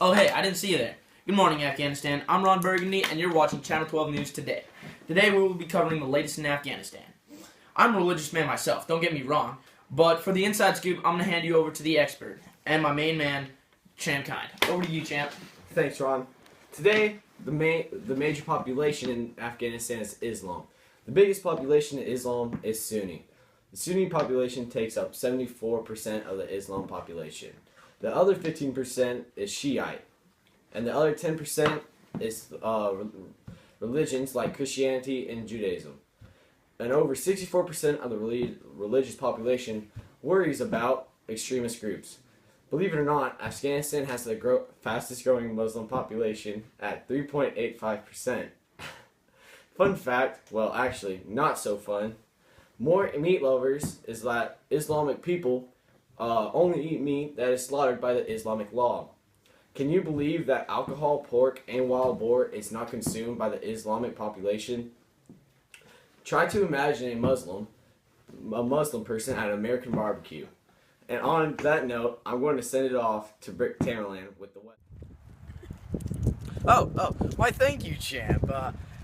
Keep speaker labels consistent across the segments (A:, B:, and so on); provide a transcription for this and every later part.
A: Oh hey, I didn't see you there. Good morning, Afghanistan. I'm Ron Burgundy, and you're watching Channel 12 News Today. Today we will be covering the latest in Afghanistan. I'm a religious man myself, don't get me wrong, but for the inside scoop, I'm going to hand you over to the expert, and my main man, Champ Kind. Over to you, Champ.
B: Thanks, Ron. Today, the major population in Afghanistan is Islam. The biggest population in Islam is Sunni. The Sunni population takes up 74% of the Islam population. The other 15% is Shiite. And the other 10% is religions like Christianity and Judaism. And over 64% of the religious population worries about extremist groups. Believe it or not, Afghanistan has the fastest growing Muslim population at 3.85%. Fun fact, well actually not so fun, more meat lovers is that Islamic people only eat meat that is slaughtered by the Islamic law. Can you believe that alcohol, pork, and wild boar is not consumed by the Islamic population? Try to imagine a Muslim person at an American barbecue. And on that note, I'm going to send it off to Brick Tamerlan with the
C: Why thank you, Champ.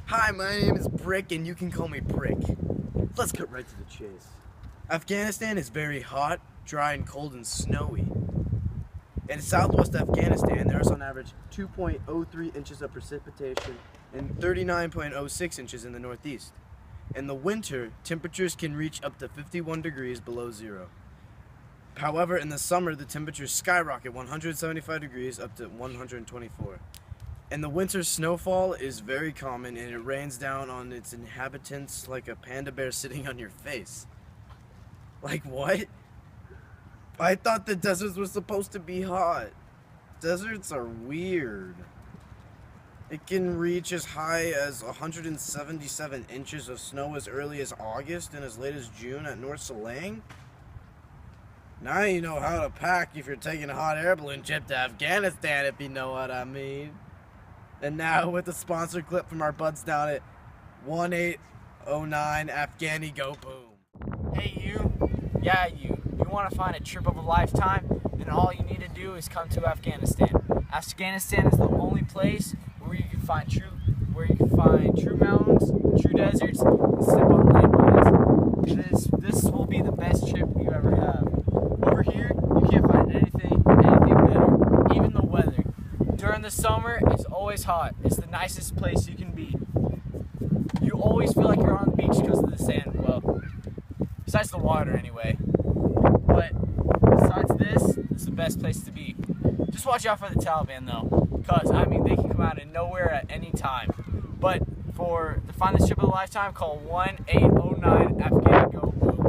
C: Hi, my name is Brick, and you can call me Brick. Let's cut right to the chase. Afghanistan is very hot, dry, and cold and snowy. In southwest Afghanistan, there is on average 2.03 inches of precipitation and 39.06 inches in the northeast. In the winter, temperatures can reach up to 51 degrees below zero. However, in the summer, the temperatures skyrocket 175 degrees up to 124. In the winter, snowfall is very common, and it rains down on its inhabitants like a panda bear sitting on your face. Like what? I thought the deserts were supposed to be hot. Deserts are weird. It can reach as high as 177 inches of snow as early as August and as late as June at North Salang. Now you know how to pack if you're taking a hot air balloon trip to Afghanistan, if you know what I mean. And now with a sponsored clip from our buds down at 1809 Afghani Go Boom.
D: Hey you, yeah you want to find a trip of a lifetime? Then all you need to do is come to Afghanistan. Afghanistan is the only place where you can find true mountains, true deserts, and step on landmines. This will be the best trip you ever have. Over here, you can't find anything better. Even the weather. During the summer, it's always hot. It's the nicest place you can be. You always feel like you're on the beach because of the sand. Well, besides the water anyway. But besides this, it's the best place to be. Just watch out for the Taliban though, because I mean they can come out of nowhere at any time. But to find this trip of a lifetime, call 1809 Afghani Go Boom.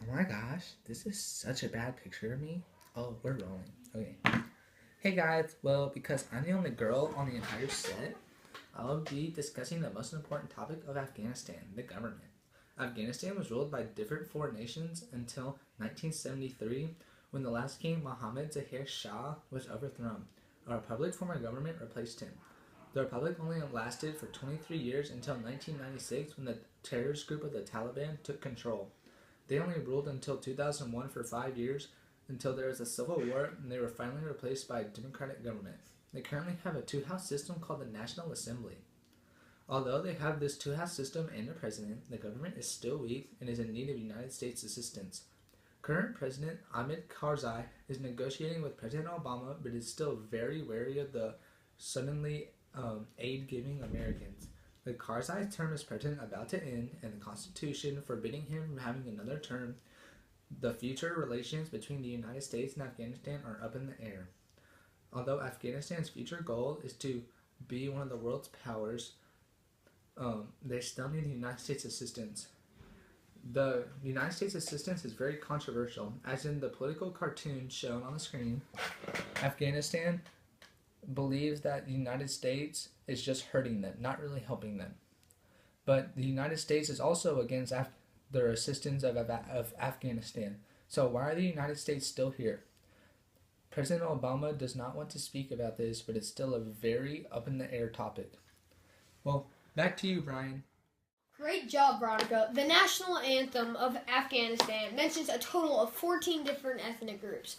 E: Oh my gosh, this is such a bad picture of me. Oh, we're rolling. Okay. Hey guys, well, because I'm the only girl on the entire set, I'll be discussing the most important topic of Afghanistan, the government. Afghanistan was ruled by different foreign nations until 1973, when the last king, Mohammed Zahir Shah, was overthrown. A republic formed a government replaced him. The republic only lasted for 23 years until 1996, when the terrorist group of the Taliban took control. They only ruled until 2001 for 5 years, until there was a civil war, and they were finally replaced by a democratic government. They currently have a two-house system called the National Assembly. Although they have this two-house system and a president, the government is still weak and is in need of United States assistance. Current President Hamid Karzai is negotiating with President Obama, but is still very wary of the suddenly aid-giving Americans. The Karzai term as president about to end, and the Constitution forbidding him from having another term. The future relations between the United States and Afghanistan are up in the air. Although Afghanistan's future goal is to be one of the world's powers, they still need the United States assistance. The United States assistance is very controversial, as in the political cartoon shown on the screen. Afghanistan believes that the United States is just hurting them, not really helping them. But the United States is also against their assistance of Afghanistan. So why are the United States still here? President Obama does not want to speak about this, but it's still a very up-in-the-air topic. Well, back to you, Brian.
F: Great job, Veronica. The national anthem of Afghanistan mentions a total of 14 different ethnic groups.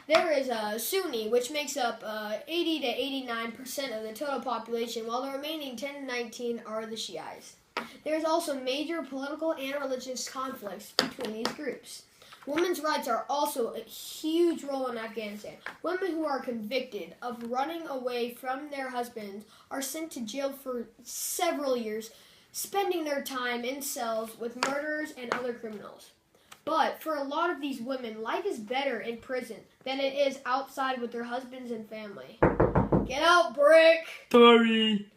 F: There is Sunni, which makes up 80 to 89% of the total population, while the remaining 10 to 19 are the Shiites. There is also major political and religious conflicts between these groups. Women's rights are also a huge role in Afghanistan. Women who are convicted of running away from their husbands are sent to jail for several years, spending their time in cells with murderers and other criminals. But for a lot of these women, life is better in prison than it is outside with their husbands and family. Get out, Brick!
A: Sorry.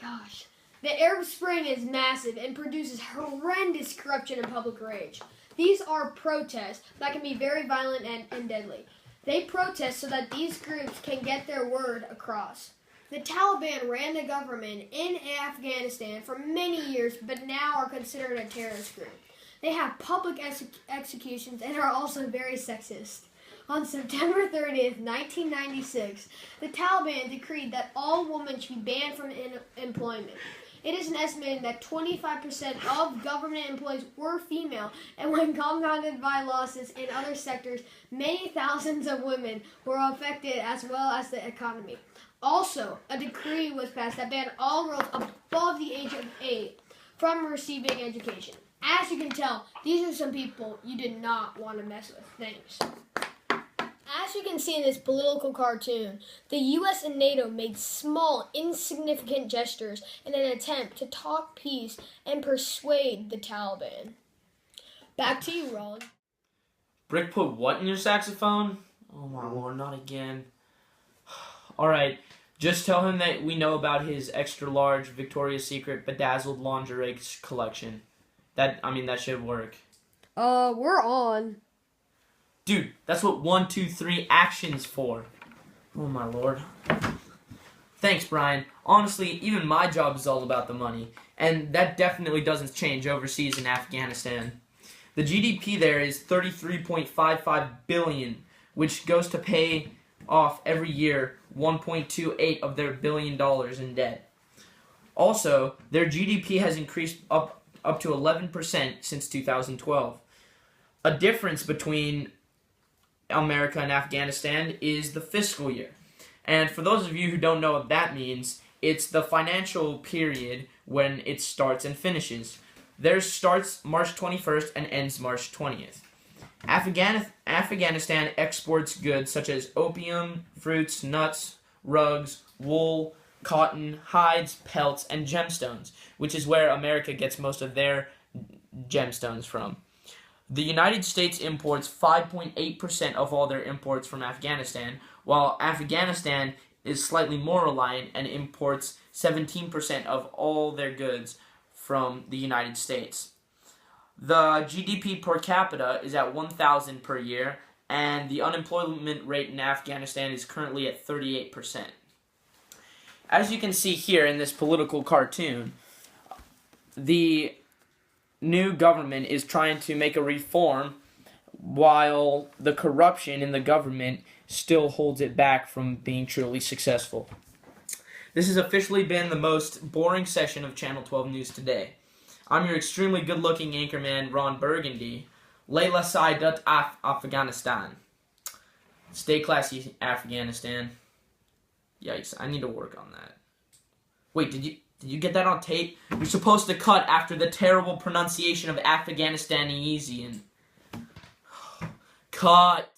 F: Gosh. The Arab Spring is massive and produces horrendous corruption and public rage. These are protests that can be very violent and deadly. They protest so that these groups can get their word across. The Taliban ran the government in Afghanistan for many years, but now are considered a terrorist group. They have public executions and are also very sexist. On September 30th, 1996, the Taliban decreed that all women should be banned from employment. It is estimated that 25% of government employees were female, and when compounded by losses in other sectors, many thousands of women were affected as well as the economy. Also, a decree was passed that banned all girls above the age of 8 from receiving education. As you can tell, these are some people you did not want to mess with. Thanks. As you can see in this political cartoon, the U.S. and NATO made small, insignificant gestures in an attempt to talk peace and persuade the Taliban. Back to you, Roland.
A: Brick put what in your saxophone? Oh my lord, not again. Alright, just tell him that we know about his extra-large Victoria's Secret bedazzled lingerie collection. That should work.
F: We're on.
A: Dude, that's what 1, 2, 3 action's for. Oh my lord. Thanks, Brian. Honestly, even my job is all about the money, and that definitely doesn't change overseas in Afghanistan. The GDP there is $33.55 billion, which goes to pay off every year 1.28 of their $1 billion in debt. Also, their GDP has increased up to 11% since 2012. A difference between America and Afghanistan is the fiscal year. And for those of you who don't know what that means, it's the financial period when it starts and finishes. Theirs starts March 21st and ends March 20th. Afghanistan exports goods such as opium, fruits, nuts, rugs, wool, cotton, hides, pelts, and gemstones, which is where America gets most of their gemstones from. The United States imports 5.8% of all their imports from Afghanistan, while Afghanistan is slightly more reliant and imports 17% of all their goods from the United States. The GDP per capita is at 1,000 per year, and the unemployment rate in Afghanistan is currently at 38%. As you can see here in this political cartoon, the new government is trying to make a reform while the corruption in the government still holds it back from being truly successful. This has officially been the most boring session of Channel 12 News today. I'm your extremely good-looking anchorman, Ron Burgundy. Layla Saidat Afghanistan. Stay classy, Afghanistan. Yikes, I need to work on that. Wait, did you get that on tape? You're supposed to cut after the terrible pronunciation of Afghanistan easy and... Cut!